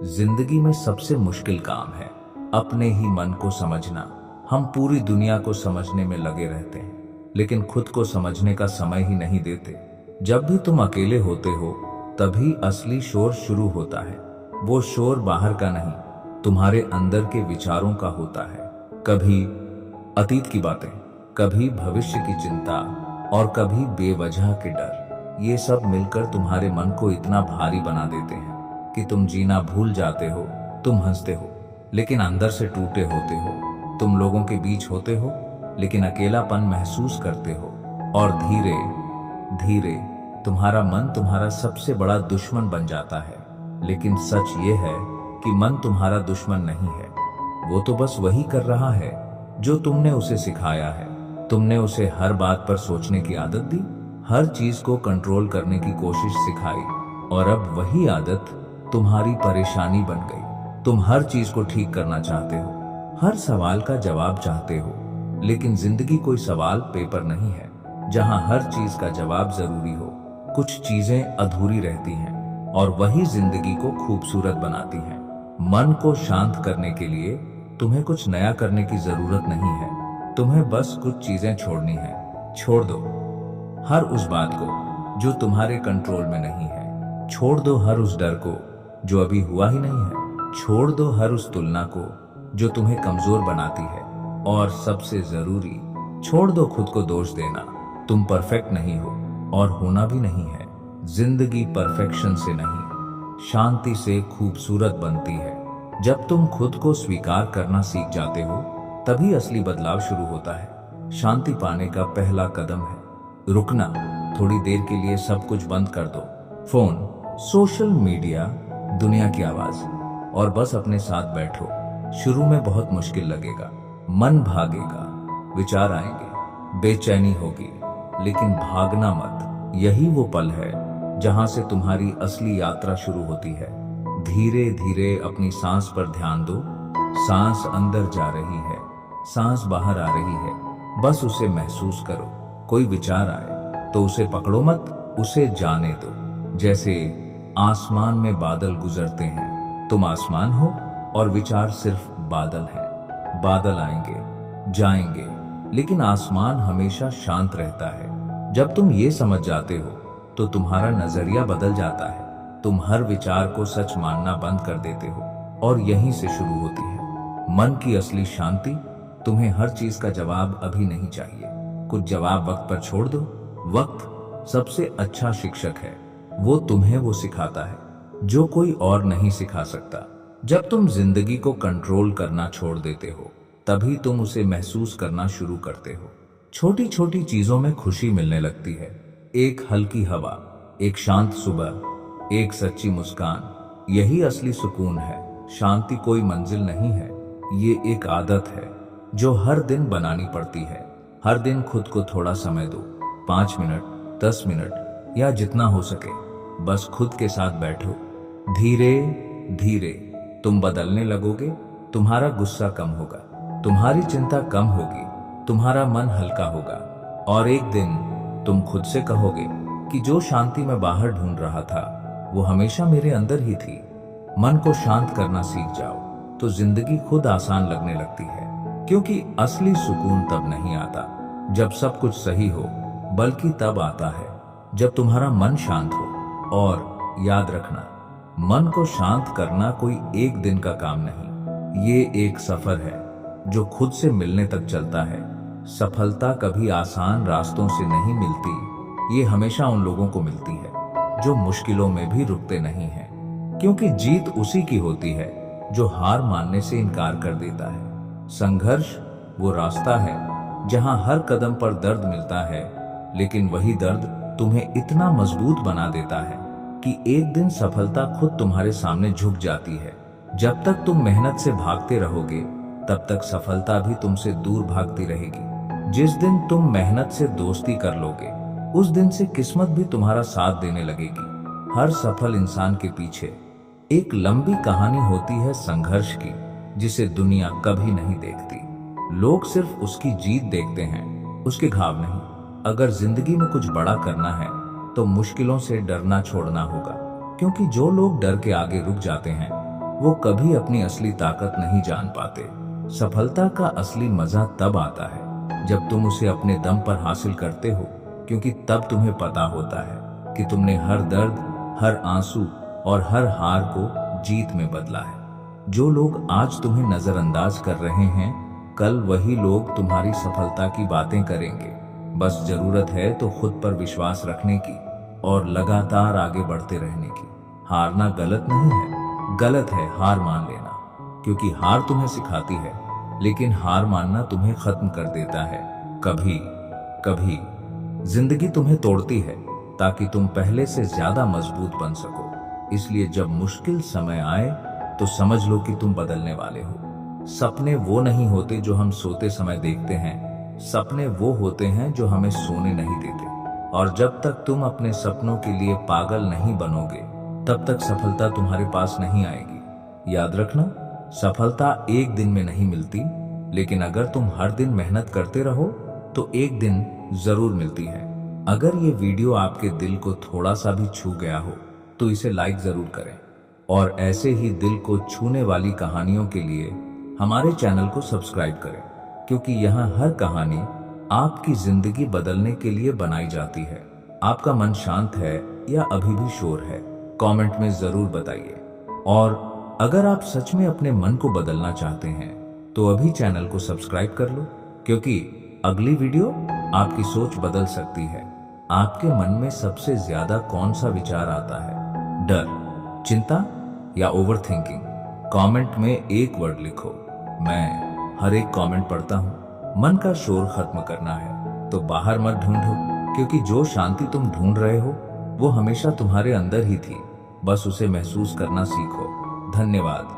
जिंदगी में सबसे मुश्किल काम है अपने ही मन को समझना। हम पूरी दुनिया को समझने में लगे रहते हैं, लेकिन खुद को समझने का समय ही नहीं देते। जब भी तुम अकेले होते हो, तभी असली शोर शुरू होता है। वो शोर बाहर का नहीं, तुम्हारे अंदर के विचारों का होता है। कभी अतीत की बातें, कभी भविष्य की चिंता और कभी बेवजह के डर। ये सब मिलकर तुम्हारे मन को इतना भारी बना देते हैं कि तुम जीना भूल जाते हो। तुम हंसते हो लेकिन अंदर से टूटे होते हो। तुम लोगों के बीच होते हो लेकिन अकेलापन महसूस करते हो। और धीरे धीरे तुम्हारा मन तुम्हारा सबसे बड़ा दुश्मन बन जाता है। लेकिन सच ये है कि मन तुम्हारा दुश्मन नहीं है। वो तो बस वही कर रहा है जो तुमने उसे सिखाया है। तुमने उसे हर बात पर सोचने की आदत दी, हर चीज को कंट्रोल करने की कोशिश सिखाई, और अब वही आदत तुम्हारी परेशानी बन गई। तुम हर चीज को ठीक करना चाहते हो, हर सवाल का जवाब चाहते हो। लेकिन जिंदगी कोई सवाल पेपर नहीं है जहां हर चीज का जवाब जरूरी हो। कुछ चीजें अधूरी रहती हैं और वही जिंदगी को खूबसूरत बनाती हैं। मन को शांत करने के लिए तुम्हें कुछ नया करने की जरूरत नहीं है। तुम्हें बस कुछ चीजें छोड़नी है। छोड़ दो हर उस बात को जो तुम्हारे कंट्रोल में नहीं है। छोड़ दो हर उस डर को जो अभी हुआ ही नहीं है। छोड़ दो हर उस तुलना को जो तुम्हें कमजोर बनाती है। और सबसे जरूरी, छोड़ दो खुद को दोष देना। तुम परफेक्ट नहीं हो और होना भी नहीं है। जिंदगी परफेक्शन से नहीं, शांति से खूबसूरत बनती है। जब तुम खुद को स्वीकार करना सीख जाते हो, तभी असली बदलाव शुरू होता है। शांति पाने का पहला कदम है रुकना। थोड़ी देर के लिए सब कुछ बंद कर दो, फोन, सोशल मीडिया, दुनिया की आवाज, और बस अपने साथ बैठो। शुरू में बहुत मुश्किल लगेगा, मन भागेगा, विचार आएंगे, बेचैनी होगी, लेकिन भागना मत। यही वो पल है जहां से तुम्हारी असली यात्रा शुरू होती है। धीरे धीरे अपनी सांस पर ध्यान दो। सांस अंदर जा रही है, सांस बाहर आ रही है, बस उसे महसूस करो। कोई विचार आए तो उसे पकड़ो मत, उसे जाने दो। जैसे आसमान में बादल गुजरते हैं, तुम आसमान हो और विचार सिर्फ बादल है। बादल आएंगे जाएंगे, लेकिन आसमान हमेशा शांत रहता है। जब तुम ये समझ जाते हो तो तुम्हारा नजरिया बदल जाता है। तुम हर विचार को सच मानना बंद कर देते हो, और यहीं से शुरू होती है मन की असली शांति। तुम्हें हर चीज का जवाब अभी नहीं चाहिए। कुछ जवाब वक्त पर छोड़ दो। वक्त सबसे अच्छा शिक्षक है। वो तुम्हें वो सिखाता है जो कोई और नहीं सिखा सकता। जब तुम जिंदगी को कंट्रोल करना छोड़ देते हो, तभी तुम उसे महसूस करना शुरू करते हो। छोटी छोटी चीजों में खुशी मिलने लगती है। एक हल्की हवा, एक शांत सुबह, एक सच्ची मुस्कान, यही असली सुकून है। शांति कोई मंजिल नहीं है, ये एक आदत है जो हर दिन बनानी पड़ती है। हर दिन खुद को थोड़ा समय दो, 5 मिनट, 10 मिनट, या जितना हो सके। बस खुद के साथ बैठो। धीरे धीरे तुम बदलने लगोगे। तुम्हारा गुस्सा कम होगा, तुम्हारी चिंता कम होगी, तुम्हारा मन हल्का होगा, और एक दिन तुम खुद से कहोगे कि जो शांति मैं बाहर ढूंढ रहा था वो हमेशा मेरे अंदर ही थी। मन को शांत करना सीख जाओ तो जिंदगी खुद आसान लगने लगती है। क्योंकि असली सुकून तब नहीं आता जब सब कुछ सही हो, बल्कि तब आता है जब तुम्हारा मन शांत हो। और याद रखना, मन को शांत करना कोई एक दिन का काम नहीं, ये एक सफर है जो खुद से मिलने तक चलता है। सफलता कभी आसान रास्तों से नहीं मिलती, ये हमेशा उन लोगों को मिलती है जो मुश्किलों में भी रुकते नहीं हैं। क्योंकि जीत उसी की होती है जो हार मानने से इनकार कर देता है। संघर्ष वो रास्ता है जहां हर कदम पर दर्द मिलता है, लेकिन वही दर्द तुम्हें इतना मजबूत बना देता है कि एक दिन सफलता खुद तुम्हारे सामने झुक जाती है। जब तक तुम मेहनत से भागते रहोगे, तब तक सफलता भी तुमसे दूर भागती रहेगी। जिस दिन तुम मेहनत से दोस्ती कर लोगे, उस दिन से किस्मत भी तुम्हारा साथ देने लगेगी। हर सफल इंसान के पीछे एक लंबी कहानी होती है संघर्ष की, जिसे दुनिया कभी नहीं देखती। लोग सिर्फ उसकी जीत देखते हैं, उसके घाव नहीं। अगर जिंदगी में कुछ बड़ा करना है तो मुश्किलों से डरना छोड़ना होगा। क्योंकि जो लोग डर के आगे रुक जाते हैं वो कभी अपनी असली ताकत नहीं जान पाते। सफलता का असली मजा तब आता है जब तुम उसे अपने दम पर हासिल करते हो, क्योंकि तब तुम्हें पता होता है कि तुमने हर दर्द, हर आंसू और हर हार को जीत में बदला है। जो लोग आज तुम्हें नजरअंदाज कर रहे हैं, कल वही लोग तुम्हारी सफलता की बातें करेंगे। बस जरूरत है तो खुद पर विश्वास रखने की और लगातार आगे बढ़ते रहने की। हारना गलत नहीं है, गलत है हार मान लेना, क्योंकि हार तुम्हें सिखाती है, लेकिन हार मानना तुम्हें खत्म कर देता है। कभी कभी जिंदगी तुम्हें तोड़ती है ताकि तुम पहले से ज्यादा मजबूत बन सको। इसलिए जब मुश्किल समय आए तो समझ लो कि तुम बदलने वाले हो। सपने वो नहीं होते जो हम सोते समय देखते हैं, सपने वो होते हैं जो हमें सोने नहीं देते। और जब तक तुम अपने सपनों के लिए पागल नहीं बनोगे, तब तक सफलता तुम्हारे पास नहीं आएगी। याद रखना, सफलता एक दिन में नहीं मिलती, लेकिन अगर तुम हर दिन मेहनत करते रहो तो एक दिन जरूर मिलती है। अगर ये वीडियो आपके दिल को थोड़ा सा भी छू गया हो तो इसे लाइक जरूर करें, और ऐसे ही दिल को छूने वाली कहानियों के लिए हमारे चैनल को सब्सक्राइब करें, क्योंकि यहाँ हर कहानी आपकी जिंदगी बदलने के लिए बनाई जाती है। आपका मन शांत है या अभी भी शोर है, कमेंट में जरूर बताइए। और अगर आप सच में अपने मन को बदलना चाहते हैं तो अभी चैनल को सब्सक्राइब कर लो, क्योंकि अगली वीडियो आपकी सोच बदल सकती है। आपके मन में सबसे ज्यादा कौन सा विचार आता है? डर, चिंता या ओवर थिंकिंग? कमेंट में एक वर्ड लिखो, मैं हर एक कमेंट पढ़ता हूँ। मन का शोर खत्म करना है तो बाहर मत ढूंढो, क्योंकि जो शांति तुम ढूंढ रहे हो वो हमेशा तुम्हारे अंदर ही थी। बस उसे महसूस करना सीखो। धन्यवाद।